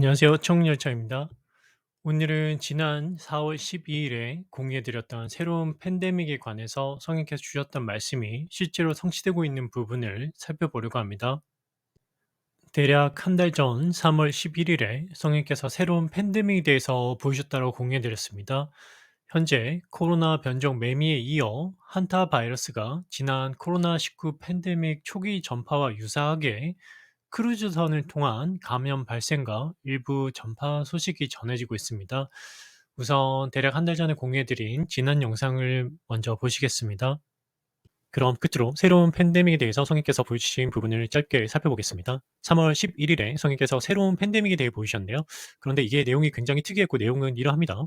안녕하세요. 청열차입니다. 오늘은 지난 4월 12일에 공유해드렸던 새로운 팬데믹에 관해서 성인께서 주셨던 말씀이 실제로 성취되고 있는 부분을 살펴보려고 합니다. 대략 한 달 전 3월 11일에 성인께서 새로운 팬데믹에 대해서 보여줬다고 공유해드렸습니다. 현재 코로나 변종 매미에 이어 한타 바이러스가 지난 코로나19 팬데믹 초기 전파와 유사하게 크루즈선을 통한 감염 발생과 일부 전파 소식이 전해지고 있습니다. 우선 대략 한 달 전에 공유해드린 지난 영상을 먼저 보시겠습니다. 그럼 끝으로 새로운 팬데믹에 대해서 성인께서 보여주신 부분을 짧게 살펴보겠습니다. 3월 11일에 성인께서 새로운 팬데믹에 대해 보이셨는데요. 그런데 이게 내용이 굉장히 특이했고 내용은 이러합니다.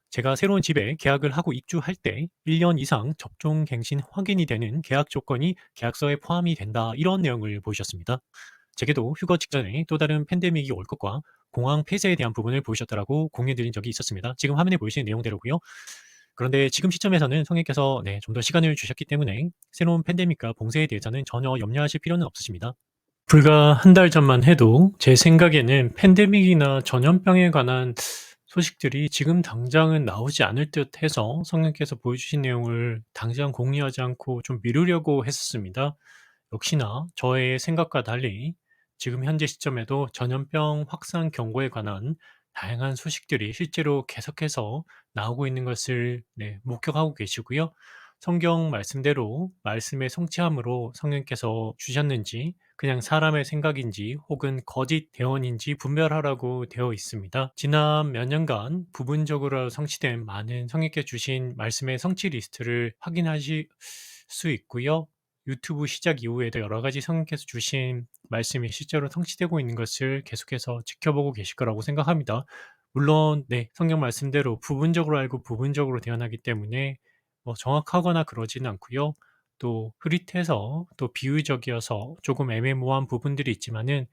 제가 새로운 집에 계약을 하고 입주할 때 1년 이상 접종 갱신 확인이 되는 계약 조건이 계약서에 포함이 된다. 이런 내용을 보이셨습니다. 제게도 휴가 직전에 또 다른 팬데믹이 올 것과 공항 폐쇄에 대한 부분을 보이셨다라고 공유해 드린 적이 있었습니다. 지금 화면에 보이시는 내용대로고요. 그런데 지금 시점에서는 성인께서 좀 더 시간을 주셨기 때문에 새로운 팬데믹과 봉쇄에 대해서는 전혀 염려하실 필요는 없으십니다. 불과 한 달 전만 해도 제 생각에는 팬데믹이나 전염병에 관한 소식들이 지금 당장은 나오지 않을 듯 해서 성령께서 보여주신 내용을 당장 공유하지 않고 좀 미루려고 했었습니다. 역시나 저의 생각과 달리 지금 현재 시점에도 전염병 확산 경고에 관한 다양한 소식들이 실제로 계속해서 나오고 있는 것을 목격하고 계시고요. 성경 말씀대로 말씀의 성취함으로 성령께서 주셨는지 그냥 사람의 생각인지 혹은 거짓 대언인지 분별하라고 되어 있습니다. 지난 몇 년간 부분적으로 성취된 많은 성령께 주신 말씀의 성취 리스트를 확인하실 수 있고요. 유튜브 시작 이후에도 여러 가지 성령께서 주신 말씀이 실제로 성취되고 있는 것을 계속해서 지켜보고 계실 거라고 생각합니다. 물론 성경 말씀대로 부분적으로 알고 부분적으로 대언하기 때문에 정확하거나 그러지는 않고요. 또 흐릿해서 또 비유적이어서 조금 애매모호한 부분들이 있지만은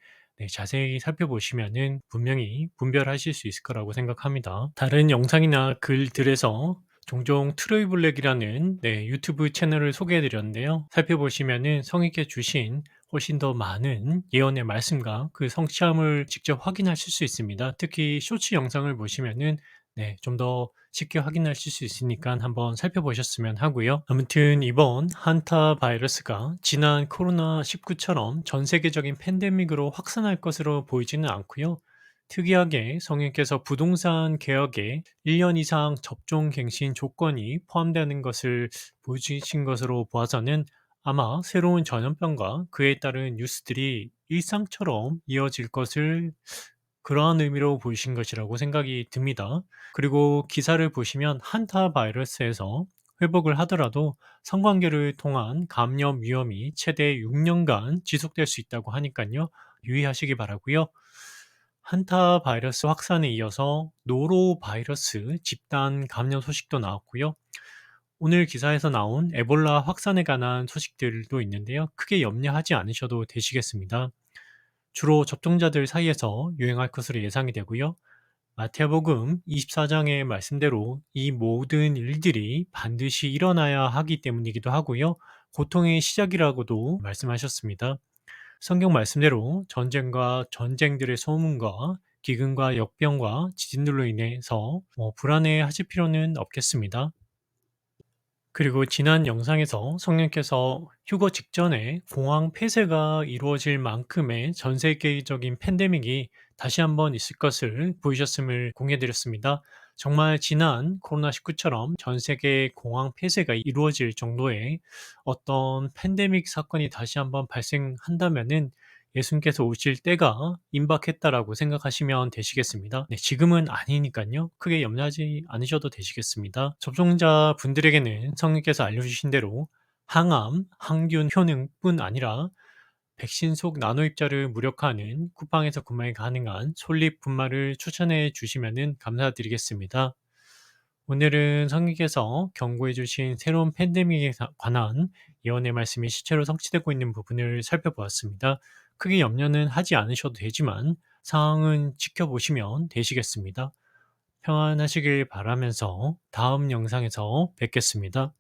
자세히 살펴보시면은 분명히 분별하실 수 있을 거라고 생각합니다. 다른 영상이나 글들에서 종종 트로이블랙이라는 유튜브 채널을 소개해 드렸는데요. 살펴보시면은 성인께 주신 훨씬 더 많은 예언의 말씀과 그 성취함을 직접 확인하실 수 있습니다. 특히 쇼츠 영상을 보시면은 좀 더 쉽게 확인하실 수 있으니까 한번 살펴보셨으면 하고요. 아무튼 이번 한타 바이러스가 지난 코로나19처럼 전 세계적인 팬데믹으로 확산할 것으로 보이지는 않고요. 특이하게 성인께서 부동산 계약에 1년 이상 접종 갱신 조건이 포함되는 것을 보여주신 것으로 보아서는 아마 새로운 전염병과 그에 따른 뉴스들이 일상처럼 이어질 것을 그러한 의미로 보이신 것이라고 생각이 듭니다. 그리고 기사를 보시면 한타 바이러스에서 회복을 하더라도 성관계를 통한 감염 위험이 최대 6년간 지속될 수 있다고 하니까요. 유의하시기 바라고요. 한타 바이러스 확산에 이어서 노로 바이러스 집단 감염 소식도 나왔고요. 오늘 기사에서 나온 에볼라 확산에 관한 소식들도 있는데요. 크게 염려하지 않으셔도 되시겠습니다. 주로 접종자들 사이에서 유행할 것으로 예상이 되고요. 마태복음 24장의 말씀대로 이 모든 일들이 반드시 일어나야 하기 때문이기도 하고요. 고통의 시작이라고도 말씀하셨습니다. 성경 말씀대로 전쟁과 전쟁들의 소문과 기근과 역병과 지진들로 인해서 불안해하실 필요는 없겠습니다. 그리고 지난 영상에서 성령께서 휴거 직전에 공항 폐쇄가 이루어질 만큼의 전 세계적인 팬데믹이 다시 한번 있을 것을 보이셨음을 공유해드렸습니다. 정말 지난 코로나19처럼 전 세계 공항 폐쇄가 이루어질 정도의 어떤 팬데믹 사건이 다시 한번 발생한다면은 예수님께서 오실 때가 임박했다라고 생각하시면 되시겠습니다. 지금은 아니니까요. 크게 염려하지 않으셔도 되시겠습니다. 접종자분들에게는 성령께서 알려주신 대로 항암, 항균 효능뿐 아니라 백신 속 나노 입자를 무력화하는 쿠팡에서 구매 가능한 솔잎 분말을 추천해 주시면 감사드리겠습니다. 오늘은 성령께서 경고해 주신 새로운 팬데믹에 관한 예언의 말씀이 실제로 성취되고 있는 부분을 살펴보았습니다. 크게 염려는 하지 않으셔도 되지만 상황은 지켜보시면 되시겠습니다. 평안하시길 바라면서 다음 영상에서 뵙겠습니다.